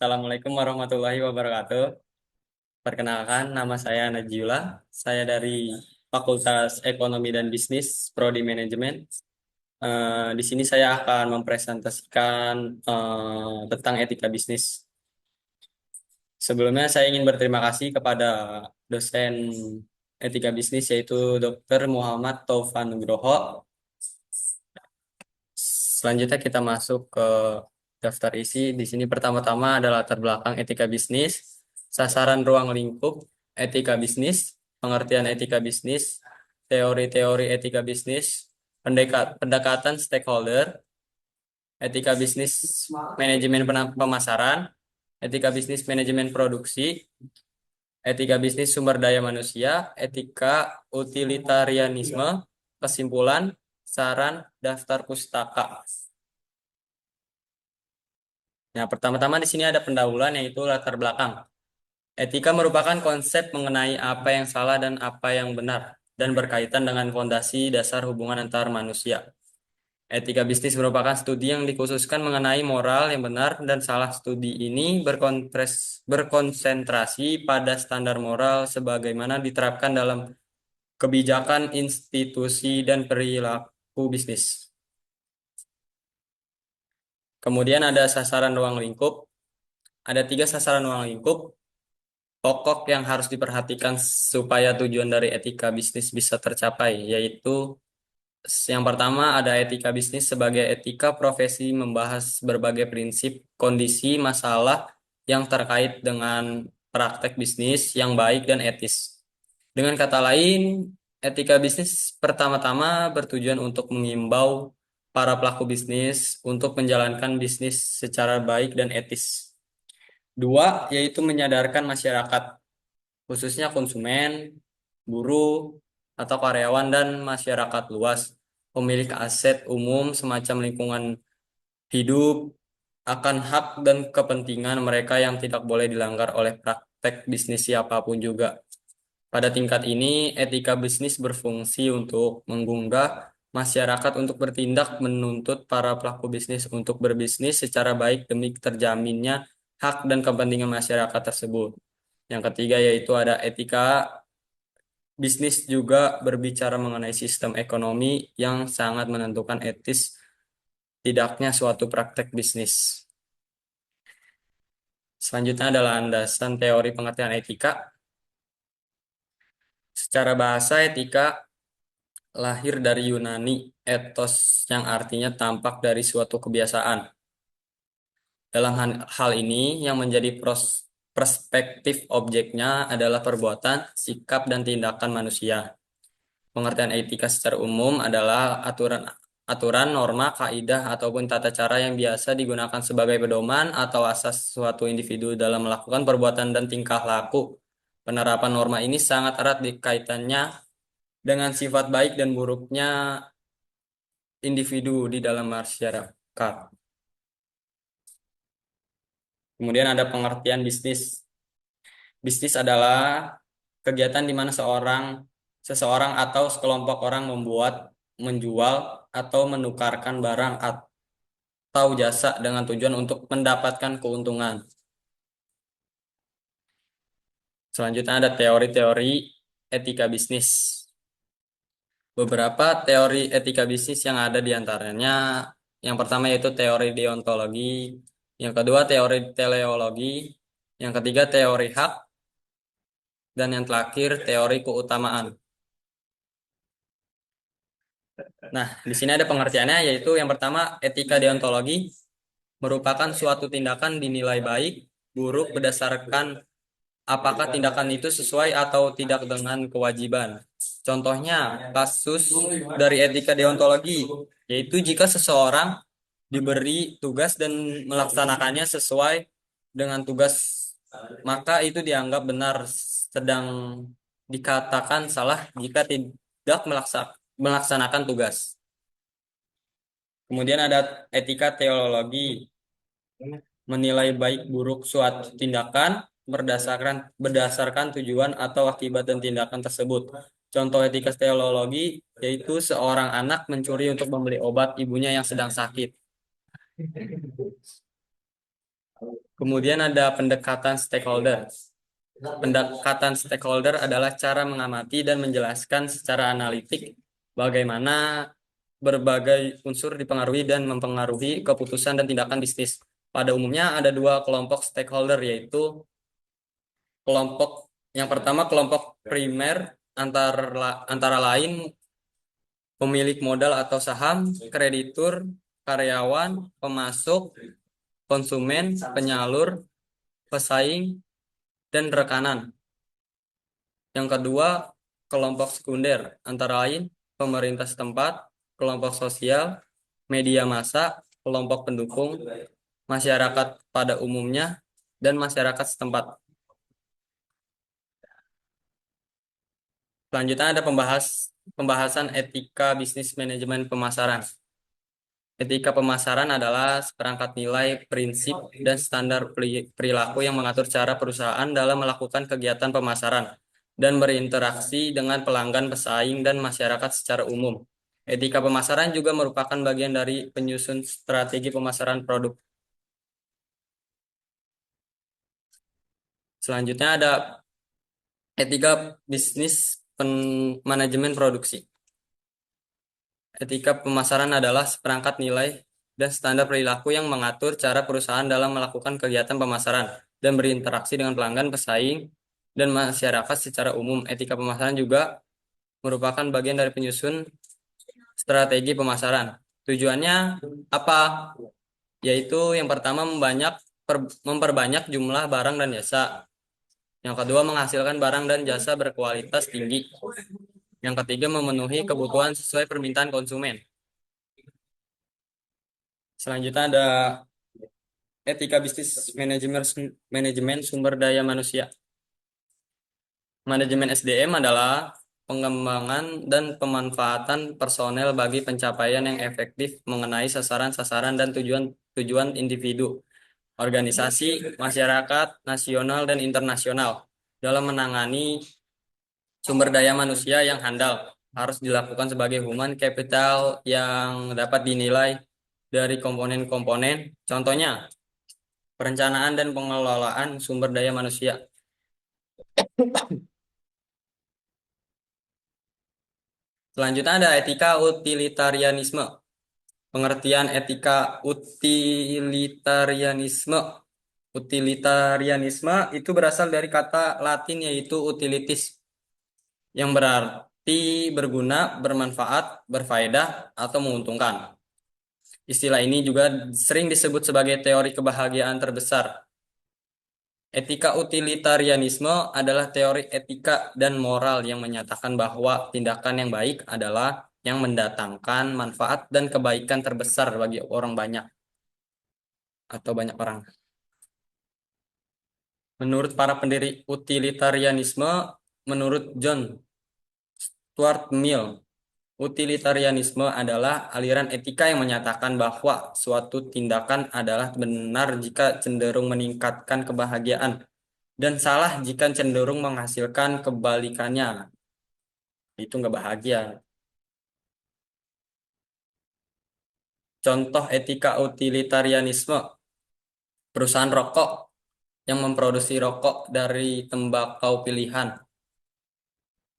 Assalamualaikum warahmatullahi wabarakatuh. Perkenalkan, nama saya Najila. Saya dari Fakultas Ekonomi dan Bisnis, Prodi Manajemen. Di sini saya akan mempresentasikan tentang etika bisnis. Sebelumnya saya ingin berterima kasih kepada dosen etika bisnis yaitu Dr. Muhammad Taufan Nugroho. Selanjutnya kita masuk ke daftar isi. Di sini pertama-tama adalah latar belakang etika bisnis, sasaran ruang lingkup etika bisnis, pengertian etika bisnis, teori-teori etika bisnis, pendekatan stakeholder, etika bisnis manajemen pemasaran, etika bisnis manajemen produksi, etika bisnis sumber daya manusia, etika utilitarianisme, kesimpulan, saran, daftar pustaka. Nah, pertama-tama di sini ada pendahuluan yaitu latar belakang. Etika merupakan konsep mengenai apa yang salah dan apa yang benar dan berkaitan dengan fondasi dasar hubungan antar manusia. Etika bisnis merupakan studi yang dikhususkan mengenai moral yang benar dan salah. Studi ini berkonsentrasi pada standar moral sebagaimana diterapkan dalam kebijakan institusi dan perilaku bisnis. Kemudian ada sasaran ruang lingkup. Ada 3 sasaran ruang lingkup pokok yang harus diperhatikan supaya tujuan dari etika bisnis bisa tercapai, yaitu yang pertama ada etika bisnis sebagai etika profesi membahas berbagai prinsip, kondisi, masalah yang terkait dengan praktek bisnis yang baik dan etis. Dengan kata lain, etika bisnis pertama-tama bertujuan untuk mengimbau para pelaku bisnis untuk menjalankan bisnis secara baik dan etis. 2, yaitu menyadarkan masyarakat, khususnya konsumen, buruh, atau karyawan dan masyarakat luas, pemilik aset umum semacam lingkungan hidup, akan hak dan kepentingan mereka yang tidak boleh dilanggar oleh praktek bisnis siapapun juga. Pada tingkat ini, etika bisnis berfungsi untuk menggugah masyarakat untuk bertindak menuntut para pelaku bisnis untuk berbisnis secara baik demi terjaminnya hak dan kepentingan masyarakat tersebut. Yang ketiga yaitu ada etika bisnis juga berbicara mengenai sistem ekonomi yang sangat menentukan etis tidaknya suatu praktek bisnis. Selanjutnya adalah landasan teori pengertian etika. Secara bahasa, etika lahir dari Yunani, etos yang artinya tampak dari suatu kebiasaan. Dalam hal ini, yang menjadi perspektif objeknya adalah perbuatan, sikap, dan tindakan manusia. Pengertian etika secara umum adalah aturan, norma, kaidah, ataupun tata cara yang biasa digunakan sebagai pedoman atau asas suatu individu dalam melakukan perbuatan dan tingkah laku. Penerapan norma ini sangat erat dikaitannya dengan sifat baik dan buruknya individu di dalam masyarakat. Kemudian ada pengertian bisnis. Bisnis adalah kegiatan di mana seseorang atau sekelompok orang membuat, menjual, atau menukarkan barang atau jasa dengan tujuan untuk mendapatkan keuntungan. Selanjutnya ada teori-teori etika bisnis. Beberapa teori etika bisnis yang ada di antaranya, yang pertama yaitu teori deontologi, yang kedua teori teleologi, yang ketiga teori hak, dan yang terakhir teori keutamaan. Nah, di sini ada pengertiannya yaitu yang pertama etika deontologi merupakan suatu tindakan dinilai baik, buruk berdasarkan apakah tindakan itu sesuai atau tidak dengan kewajiban. Contohnya, kasus dari etika deontologi, yaitu jika seseorang diberi tugas dan melaksanakannya sesuai dengan tugas, maka itu dianggap benar, sedang dikatakan salah jika tidak melaksanakan tugas. Kemudian ada etika teologi, menilai baik buruk suatu tindakan berdasarkan tujuan atau akibat dan tindakan tersebut. Contoh etika teologi yaitu seorang anak mencuri untuk membeli obat ibunya yang sedang sakit. Kemudian ada pendekatan stakeholder. Pendekatan stakeholder adalah cara mengamati dan menjelaskan secara analitik bagaimana berbagai unsur dipengaruhi dan mempengaruhi keputusan dan tindakan bisnis. Pada umumnya ada dua kelompok stakeholder, yaitu kelompok yang pertama kelompok primer antara lain pemilik modal atau saham, kreditur, karyawan, pemasok, konsumen, penyalur, pesaing, dan rekanan. Yang kedua, kelompok sekunder, antara lain pemerintah setempat, kelompok sosial, media massa, kelompok pendukung, masyarakat pada umumnya, dan masyarakat setempat. Selanjutnya ada pembahasan etika bisnis manajemen pemasaran. Etika pemasaran adalah seperangkat nilai, prinsip, dan standar perilaku yang mengatur cara perusahaan dalam melakukan kegiatan pemasaran dan berinteraksi dengan pelanggan, pesaing, dan masyarakat secara umum. Etika pemasaran juga merupakan bagian dari penyusun strategi pemasaran produk. Selanjutnya ada etika bisnis manajemen produksi. Etika pemasaran adalah seperangkat nilai dan standar perilaku yang mengatur cara perusahaan dalam melakukan kegiatan pemasaran dan berinteraksi dengan pelanggan, pesaing, dan masyarakat secara umum. Etika pemasaran juga merupakan bagian dari penyusun strategi pemasaran. Tujuannya apa? Yaitu yang pertama memperbanyak jumlah barang dan jasa. Yang kedua menghasilkan barang dan jasa berkualitas tinggi. Yang ketiga memenuhi kebutuhan sesuai permintaan konsumen. Selanjutnya ada etika bisnis manajemen sumber daya manusia. Manajemen SDM adalah pengembangan dan pemanfaatan personel bagi pencapaian yang efektif mengenai sasaran-sasaran dan tujuan-tujuan individu, organisasi, masyarakat, nasional, dan internasional. Dalam menangani sumber daya manusia yang handal, harus dilakukan sebagai human capital yang dapat dinilai dari komponen-komponen. Contohnya, perencanaan dan pengelolaan sumber daya manusia. Selanjutnya ada etika utilitarianisme. Pengertian etika utilitarianisme. Utilitarianisme itu berasal dari kata Latin yaitu utilitas, yang berarti berguna, bermanfaat, berfaedah, atau menguntungkan. Istilah ini juga sering disebut sebagai teori kebahagiaan terbesar. Etika utilitarianisme adalah teori etika dan moral yang menyatakan bahwa tindakan yang baik adalah yang mendatangkan manfaat dan kebaikan terbesar bagi orang banyak atau banyak orang. Menurut para pendiri utilitarianisme, menurut John Stuart Mill, utilitarianisme adalah aliran etika yang menyatakan bahwa suatu tindakan adalah benar jika cenderung meningkatkan kebahagiaan dan salah jika cenderung menghasilkan kebalikannya. Itu nggak bahagia. Contoh etika utilitarianisme, perusahaan rokok yang memproduksi rokok dari tembakau pilihan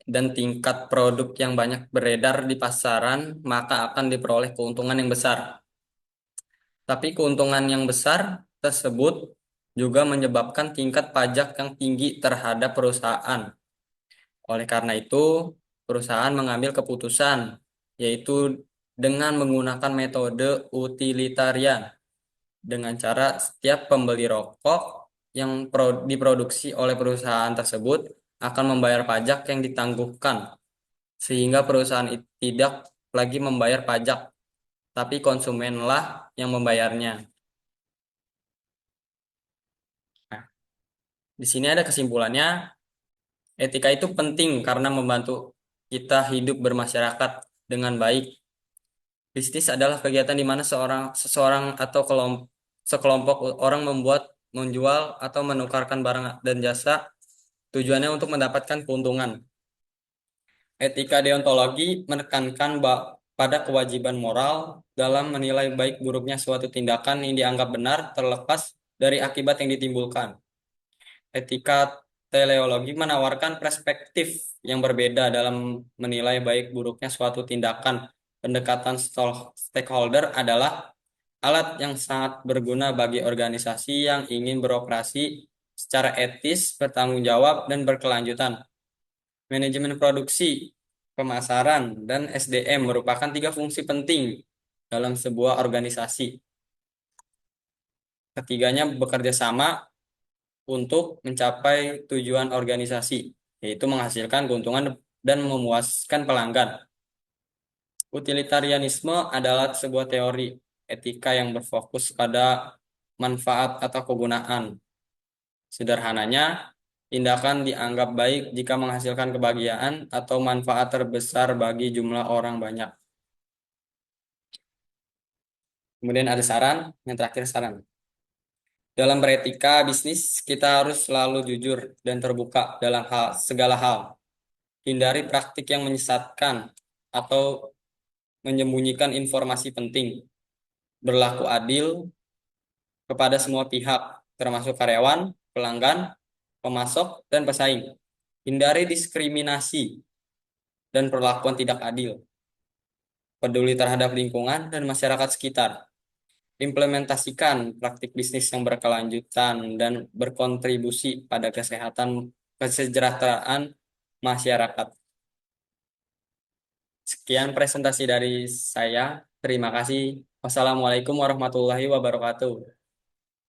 dan tingkat produk yang banyak beredar di pasaran, maka akan diperoleh keuntungan yang besar. Tapi keuntungan yang besar tersebut juga menyebabkan tingkat pajak yang tinggi terhadap perusahaan. Oleh karena itu, perusahaan mengambil keputusan, yaitu dengan menggunakan metode utilitarian, dengan cara setiap pembeli rokok yang diproduksi oleh perusahaan tersebut akan membayar pajak yang ditangguhkan, sehingga perusahaan tidak lagi membayar pajak, tapi konsumenlah yang membayarnya. Nah, di sini ada kesimpulannya, etika itu penting karena membantu kita hidup bermasyarakat dengan baik. Bisnis adalah kegiatan di mana seseorang atau sekelompok orang menjual atau menukarkan barang dan jasa, tujuannya untuk mendapatkan keuntungan. Etika deontologi menekankan pada kewajiban moral dalam menilai baik buruknya suatu tindakan yang dianggap benar terlepas dari akibat yang ditimbulkan. Etika teleologi menawarkan perspektif yang berbeda dalam menilai baik buruknya suatu tindakan. Pendekatan stakeholder adalah alat yang sangat berguna bagi organisasi yang ingin beroperasi secara etis, bertanggung jawab, dan berkelanjutan. Manajemen produksi, pemasaran, dan SDM merupakan tiga fungsi penting dalam sebuah organisasi. Ketiganya bekerja sama untuk mencapai tujuan organisasi, yaitu menghasilkan keuntungan dan memuaskan pelanggan. Utilitarianisme adalah sebuah teori etika yang berfokus pada manfaat atau kegunaan. Sederhananya, tindakan dianggap baik jika menghasilkan kebahagiaan atau manfaat terbesar bagi jumlah orang banyak. Kemudian ada saran, yang terakhir saran. Dalam beretika bisnis, kita harus selalu jujur dan terbuka dalam segala hal. Hindari praktik yang menyesatkan atau menyembunyikan informasi penting. Berlaku adil kepada semua pihak, termasuk karyawan, pelanggan, pemasok, dan pesaing. Hindari diskriminasi dan perlakuan tidak adil. Peduli terhadap lingkungan dan masyarakat sekitar. Implementasikan praktik bisnis yang berkelanjutan dan berkontribusi pada kesejahteraan masyarakat. Sekian presentasi dari saya. Terima kasih. Wassalamualaikum warahmatullahi wabarakatuh.